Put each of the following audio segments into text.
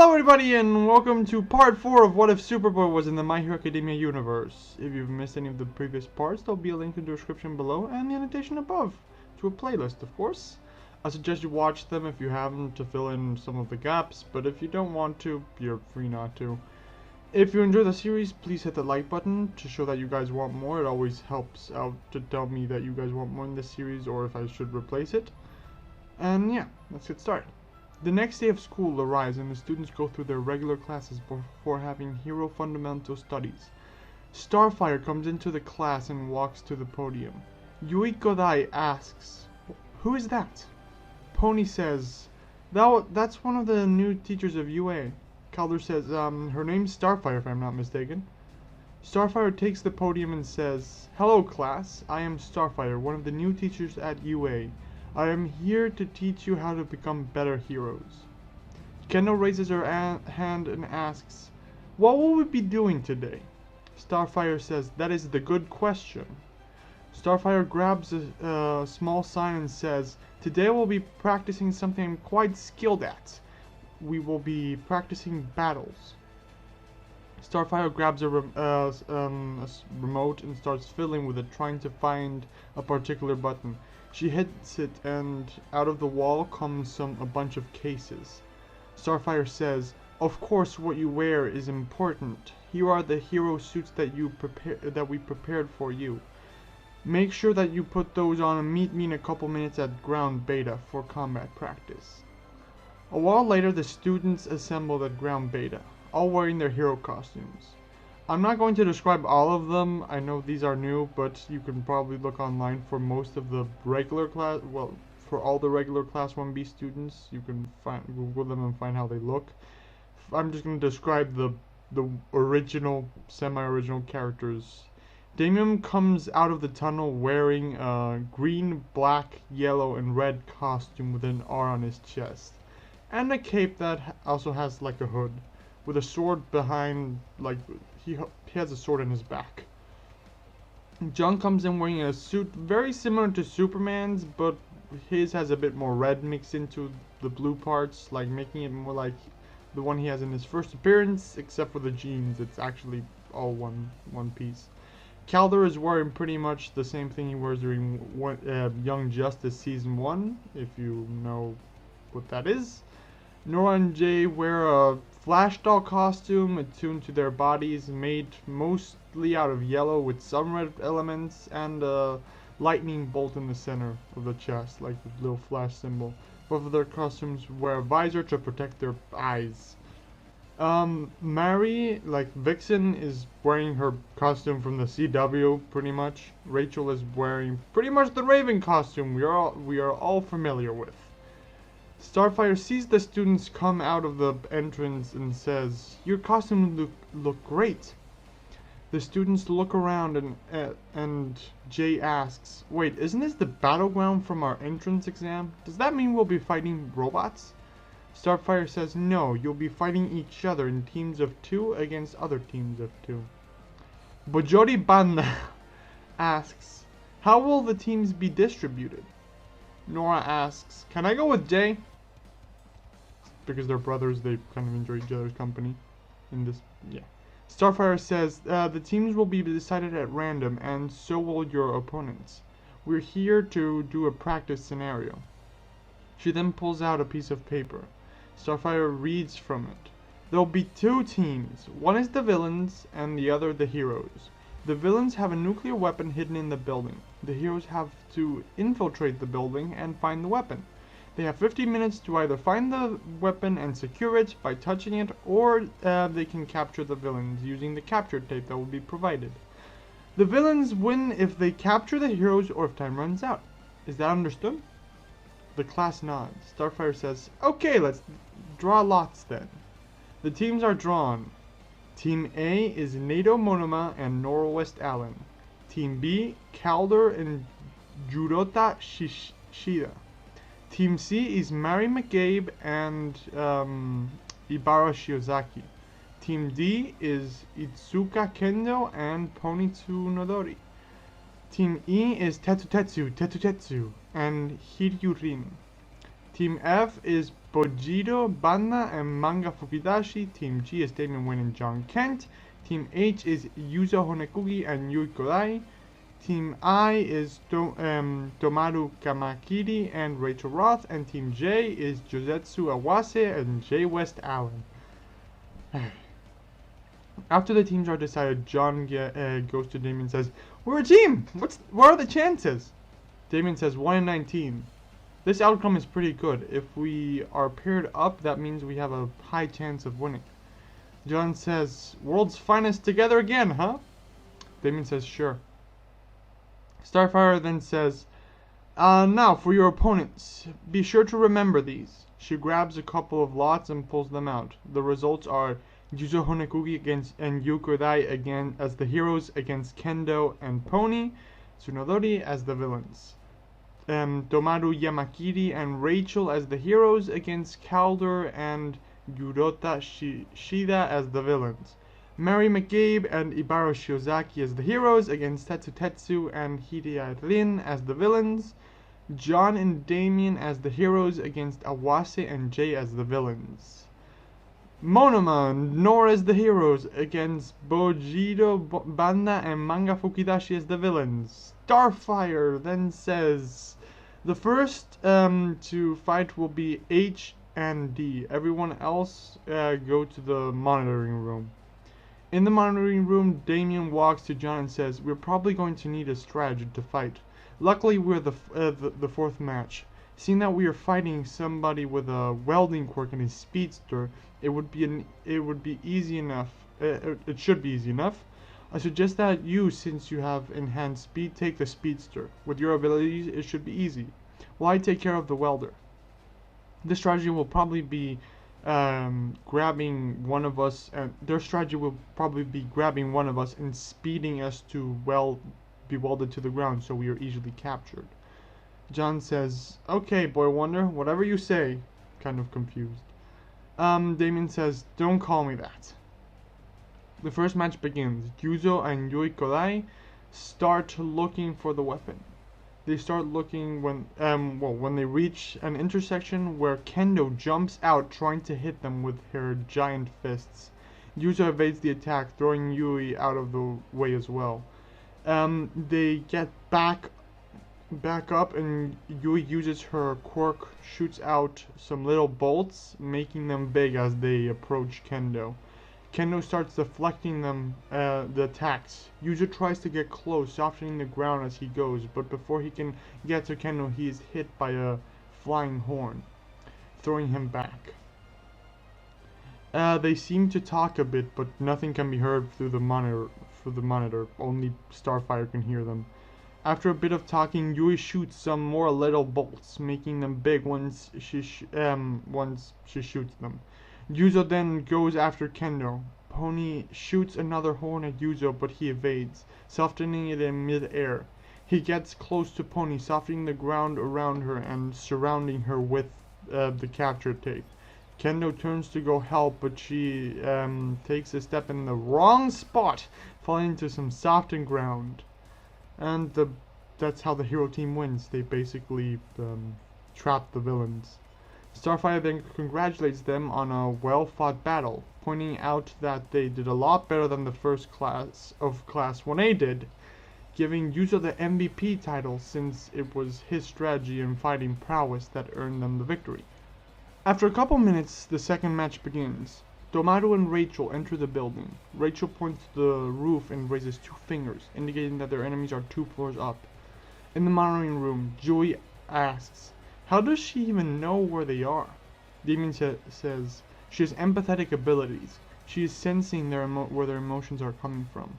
Hello everybody and welcome to part 4 of What If Superboy was in the My Hero Academia universe. If you've missed any of the previous parts, there'll be a link in the description below and the annotation above to a playlist, of course. I suggest you watch them if you haven't to fill in some of the gaps, but if you don't want to, you're free not to. If you enjoy the series, please hit the like button to show that you guys want more. It always helps out to tell me that you guys want more in this series or if I should replace it. And yeah, let's get started. The next day of school arrives and the students go through their regular classes before having hero fundamental studies. Starfire comes into the class and walks to the podium. Yui Godai asks, "Who is that?" Pony says, "That's one of the new teachers of UA." Calder says, "Her name's Starfire if I'm not mistaken." Starfire takes the podium and says, "Hello class, I am Starfire, one of the new teachers at UA. I am here to teach you how to become better heroes." Kendall raises her hand and asks, "What will we be doing today?" Starfire says, "That is the good question." Starfire grabs a small sign and says, "Today we'll be practicing something I'm quite skilled at. We will be practicing battles." Starfire grabs a remote and starts fiddling with it, trying to find a particular button. She hits it and out of the wall comes a bunch of cases. Starfire says, "Of course what you wear is important. Here are the hero suits that we prepared for you. Make sure that you put those on and meet me in a couple minutes at ground beta for combat practice." A while later the students assembled at ground beta, all wearing their hero costumes. I'm not going to describe all of them. I know these are new, but you can probably look online for most of the regular class, well, for all the regular class 1B students. You can Google them and find how they look. I'm just going to describe the original, semi-original characters. Damian comes out of the tunnel wearing a green, black, yellow, and red costume with an R on his chest. And a cape that also has like a hood, with a sword behind, like, he has a sword in his back. Jons comes in wearing a suit very similar to Superman's, but his has a bit more red mixed into the blue parts, like making it more like the one he has in his first appearance, except for the jeans. It's actually all one piece. Calder is wearing pretty much the same thing he wears during Young Justice Season 1, if you know what that is. Nora and Jay wear a Flash doll costume attuned to their bodies, made mostly out of yellow with some red elements, and a lightning bolt in the center of the chest, like the little Flash symbol. Both of their costumes wear a visor to protect their eyes. Mary, like Vixen, is wearing her costume from the CW, pretty much. Rachel is wearing pretty much the Raven costume we are all familiar with. Starfire sees the students come out of the entrance and says, "Your costumes look great." The students look around and Jay asks, "Wait, isn't this the battleground from our entrance exam? Does that mean we'll be fighting robots?" Starfire says, "No, you'll be fighting each other in teams of 2 against other teams of 2. Bojori Banda asks, "How will the teams be distributed?" Nora asks, "Can I go with Jay?" Because they're brothers, they kind of enjoy each other's company in this, yeah. Starfire says, "The teams will be decided at random, and so will your opponents. We're here to do a practice scenario." She then pulls out a piece of paper. Starfire reads from it. "There'll be 2 teams. One is the villains, and the other the heroes. The villains have a nuclear weapon hidden in the building. The heroes have to infiltrate the building and find the weapon. They have 50 minutes to either find the weapon and secure it by touching it, or they can capture the villains using the capture tape that will be provided. The villains win if they capture the heroes or if time runs out. Is that understood?" The class nods. Starfire says, "Okay, let's draw lots then." The teams are drawn. Team A is Nato Monoma and Norwest Allen. Team B, Calder and Jurota Shishida. Team C is Mary McCabe and Ibara Shiozaki. Team D is Itsuka Kendo and Ponitsu Nodori. Team E is Tetutetsu and Hiryurin. Team F is Bojiro, Banna, and Manga Fukidashi. Team G is Damien Wynn and John Kent. Team H is Yuzo Honekugi and Yui Kodai. Team I is Tomaru Kamakiri and Rachel Roth. And Team J is Josetsu Awase and Jay West Allen. After the teams are decided, John goes to Damien and says, "We're a team! What are the chances?" Damien says, 1 in 19. This outcome is pretty good. If we are paired up, that means we have a high chance of winning. John says, "World's finest together again, huh?" Damien says, "Sure." Starfire then says, "Now for your opponents. Be sure to remember these." She grabs a couple of lots and pulls them out. The results are Yuzo Honekugi against and Yukodai again as the heroes against Kendo and Pony, Tsunodori as the villains. Tomaru Yamakiri and Rachel as the heroes against Calder and Yurota Shida as the villains. Mary McCabe and Ibaro Shiozaki as the heroes against Tetsu and Hideaki Rin as the villains. John and Damien as the heroes against Awase and Jay as the villains. Monoma and Nora as the heroes against Bojiro, Banda, and Manga Fukidashi as the villains. Starfire then says, the first to fight will be H and D. Everyone else go to the monitoring room. In the monitoring room, Damien walks to John and says, "We're probably going to need a strategy to fight. Luckily, we're the fourth match. Seeing that we are fighting somebody with a welding quirk and a speedster, it should be easy enough. I suggest that you, since you have enhanced speed, take the speedster. With your abilities, it should be easy. While I take care of the welder. This strategy will probably be grabbing one of us, and their strategy will probably be grabbing one of us and speeding us to be welded to the ground, so we are easily captured." John says, "Okay, Boy Wonder, whatever you say," kind of confused. Damien says, "Don't call me that." The first match begins. Yuzo and Yui Kodai start looking for the weapon. They start looking when they reach an intersection where Kendo jumps out trying to hit them with her giant fists. Yuzo evades the attack, throwing Yui out of the way as well. They get back up, and Yui uses her quirk, shoots out some little bolts, making them big as they approach Kendo. Kendo starts deflecting them, the attacks. Yuzo tries to get close, softening the ground as he goes, but before he can get to Kendo, he is hit by a flying horn, throwing him back. They seem to talk a bit, but nothing can be heard through the monitor. Only Starfire can hear them. After a bit of talking, Yui shoots some more little bolts, making them big once she shoots them. Yuzo then goes after Kendo. Pony shoots another horn at Yuzo, but he evades, softening it in mid-air. He gets close to Pony, softening the ground around her and surrounding her with the capture tape. Kendo turns to go help, but she takes a step in the wrong spot, falling into some softened ground. And that's how the hero team wins. They basically trap the villains. Starfire then congratulates them on a well-fought battle, pointing out that they did a lot better than the first class of Class 1A did, giving Yuzo the MVP title since it was his strategy and fighting prowess that earned them the victory. After a couple minutes, the second match begins. Tomaru and Rachel enter the building. Rachel points to the roof and raises two fingers, indicating that their enemies are 2 floors up. In the monitoring room, Joey asks, "How does she even know where they are?" Damien says, "She has empathetic abilities. She is sensing where their emotions are coming from."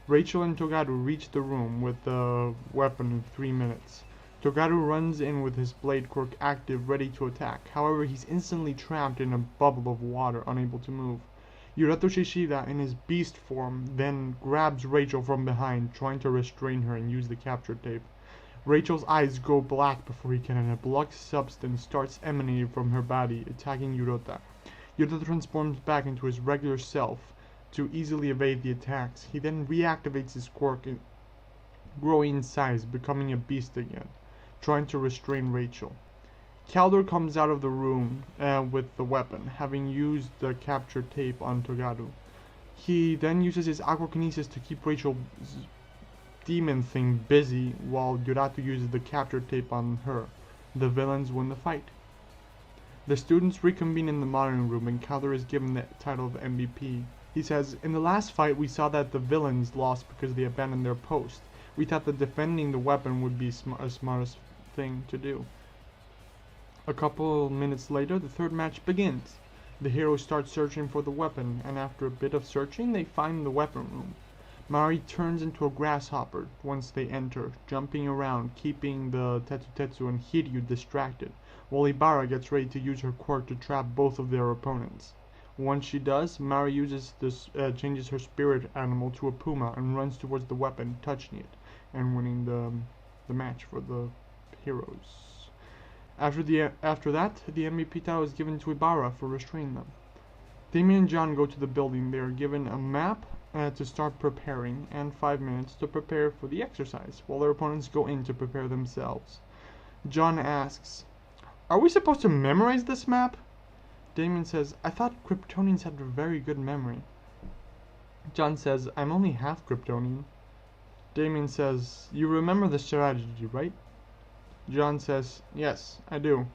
Rachel and Togaru reach the room with the weapon in 3 minutes. Togaru runs in with his blade quirk active, ready to attack. However, he's instantly trapped in a bubble of water, unable to move. Yurato Shishida, in his beast form, then grabs Rachel from behind, trying to restrain her and use the capture tape. Rachel's eyes go black before he can, and a black substance starts emanating from her body, attacking Yurota. Yurota transforms back into his regular self to easily evade the attacks. He then reactivates his quirk, growing in size, becoming a beast again, trying to restrain Rachel. Calder comes out of the room with the weapon, having used the capture tape on Togaru. He then uses his aquakinesis to keep Rachel's demon thing busy, while Yuratu uses the capture tape on her. The villains win the fight. The students reconvene in the monitoring room, and Calder is given the title of MVP. He says, "In the last fight, we saw that the villains lost because they abandoned their post. We thought that defending the weapon would be a smartest thing to do." A couple minutes later, the third match begins. The heroes start searching for the weapon, and after a bit of searching, they find the weapon room. Mari turns into a grasshopper once they enter, jumping around, keeping the Tetsu and Hiryu distracted, while Ibara gets ready to use her quirk to trap both of their opponents. Once she does, Mari changes her spirit animal to a puma and runs towards the weapon, touching it, and winning the match for the heroes. After that, the MVP title is given to Ibara for restraining them. Damien and John go to the building. They are given a map to start preparing, and 5 minutes to prepare for the exercise, while their opponents go in to prepare themselves. John asks, "Are we supposed to memorize this map?" Damien says, "I thought Kryptonians had a very good memory." John says, "I'm only half Kryptonian." Damien says, "You remember the strategy, right?" John says, "Yes, I do."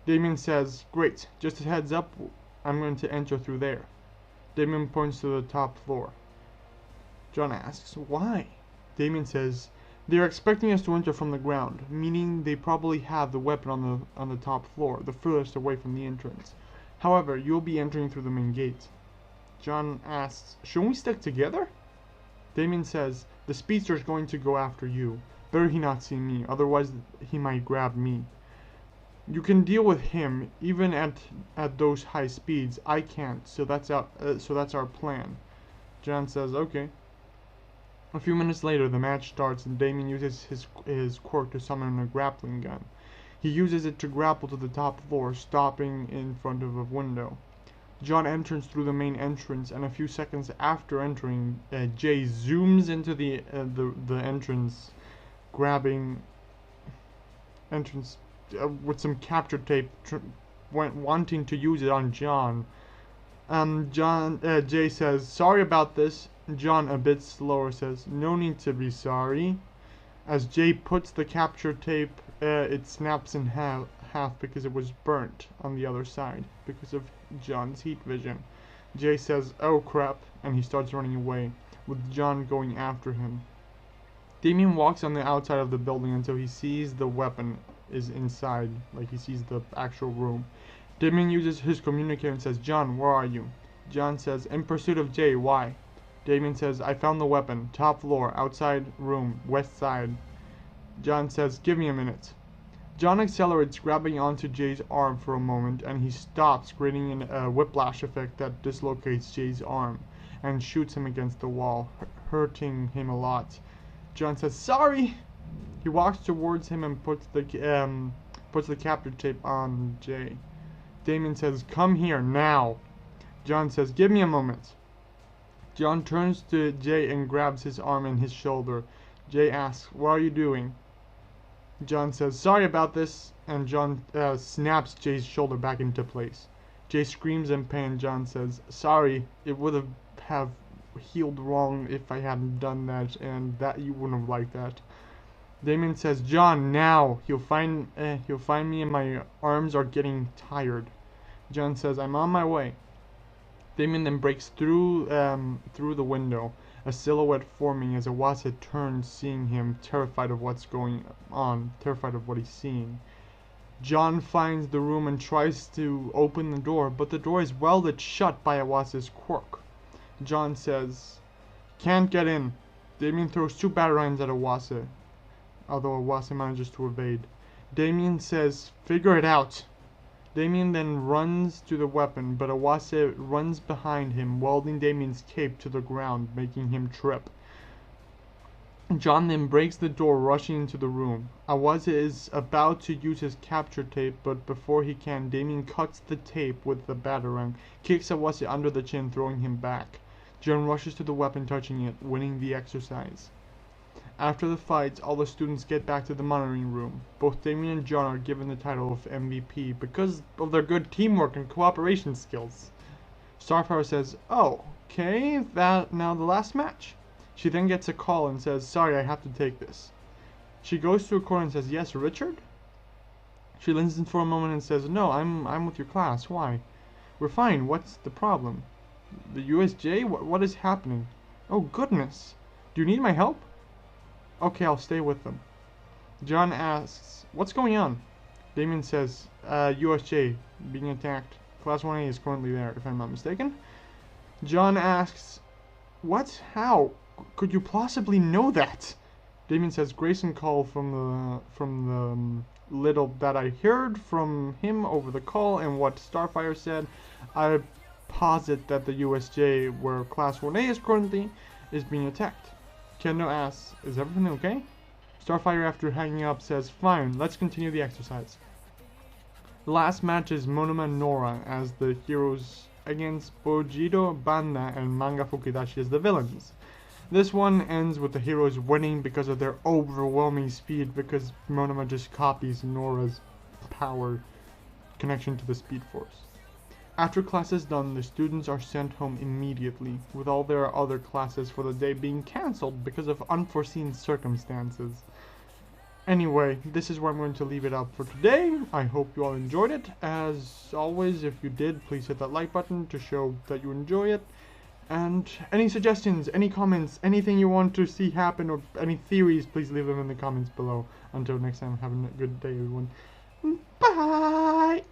Damien says, "Great, just a heads up, I'm going to enter through there." Damien points to the top floor. John asks, "Why?" Damien says, "They're expecting us to enter from the ground, meaning they probably have the weapon on the top floor, the furthest away from the entrance. However, you'll be entering through the main gate." John asks, "Shouldn't we stick together?" Damien says, "The speedster's going to go after you. Better he not see me, otherwise he might grab me. You can deal with him, even at those high speeds. I can't, so that's our plan." John says, "Okay." A few minutes later, the match starts, and Damien uses his quirk to summon a grappling gun. He uses it to grapple to the top floor, stopping in front of a window. John enters through the main entrance, and a few seconds after entering, Jay zooms into the entrance, grabbing entrance with some capture tape, wanting to use it on John. Jay says, "Sorry about this." John, a bit slower, says, "No need to be sorry." As Jay puts the capture tape, it snaps in half because it was burnt on the other side because of John's heat vision. Jay says, "Oh crap," and he starts running away, with John going after him. Damien walks on the outside of the building until he sees the weapon is inside, like he sees the actual room. Damien uses his communicator and says, "John, where are you?" John says, "In pursuit of Jay, why?" Damien says, "I found the weapon, top floor, outside room, west side." John says, "Give me a minute." John accelerates, grabbing onto Jay's arm for a moment, and he stops, creating a whiplash effect that dislocates Jay's arm, and shoots him against the wall, hurting him a lot. John says, "Sorry!" He walks towards him and puts the capture tape on Jay. Damien says, "Come here, now!" John says, "Give me a moment." John turns to Jay and grabs his arm and his shoulder. Jay asks, "What are you doing?" John says, "Sorry about this," and John snaps Jay's shoulder back into place. Jay screams in pain. John says, "Sorry, it would have healed wrong if I hadn't done that, and that you wouldn't have liked that." Damien says, "John, now! He'll find me, and my arms are getting tired." John says, "I'm on my way." Damien then breaks through the window, a silhouette forming as Awase turns, seeing him, terrified of what's going on, terrified of what he's seeing. John finds the room and tries to open the door, but the door is welded shut by Awase's quirk. John says, "Can't get in." Damien throws 2 batarangs at Awase, although Awase manages to evade. Damien says, "Figure it out." Damien then runs to the weapon, but Awase runs behind him, welding Damien's cape to the ground, making him trip. John then breaks the door, rushing into the room. Awase is about to use his capture tape, but before he can, Damien cuts the tape with the batarang, kicks Awase under the chin, throwing him back. John rushes to the weapon, touching it, winning the exercise. After the fights, all the students get back to the monitoring room. Both Damien and John are given the title of MVP because of their good teamwork and cooperation skills. Starfire says, "Oh, okay, that now the last match." She then gets a call and says, "Sorry, I have to take this." She goes to a corner and says, "Yes, Richard?" She listens for a moment and says, "No, I'm with your class. Why?" "We're fine. What's the problem?" "The USJ? What is happening?" "Oh, goodness. Do you need my help?" "Okay, I'll stay with them." John asks, "What's going on?" Damien says, USJ, being attacked. Class 1A is currently there, if I'm not mistaken. John asks, "What? How? Could you possibly know that?" Damien says, "Grayson called from the little that I heard from him over the call and what Starfire said. I posit that the USJ, where Class 1A is currently, is being attacked." Kendo asks, "Is everything okay?" Starfire, after hanging up, says, "Fine, let's continue the exercise." The last match is Monoma and Nora as the heroes against Bojido, Banda, and Manga Fukidashi as the villains. This one ends with the heroes winning because of their overwhelming speed, because Monoma just copies Nora's power connection to the Speed Force. After class is done, the students are sent home immediately, with all their other classes for the day being cancelled because of unforeseen circumstances. Anyway, this is where I'm going to leave it up for today. I hope you all enjoyed it. As always, if you did, please hit that like button to show that you enjoy it. And any suggestions, any comments, anything you want to see happen, or any theories, please leave them in the comments below. Until next time, have a good day, everyone. Bye!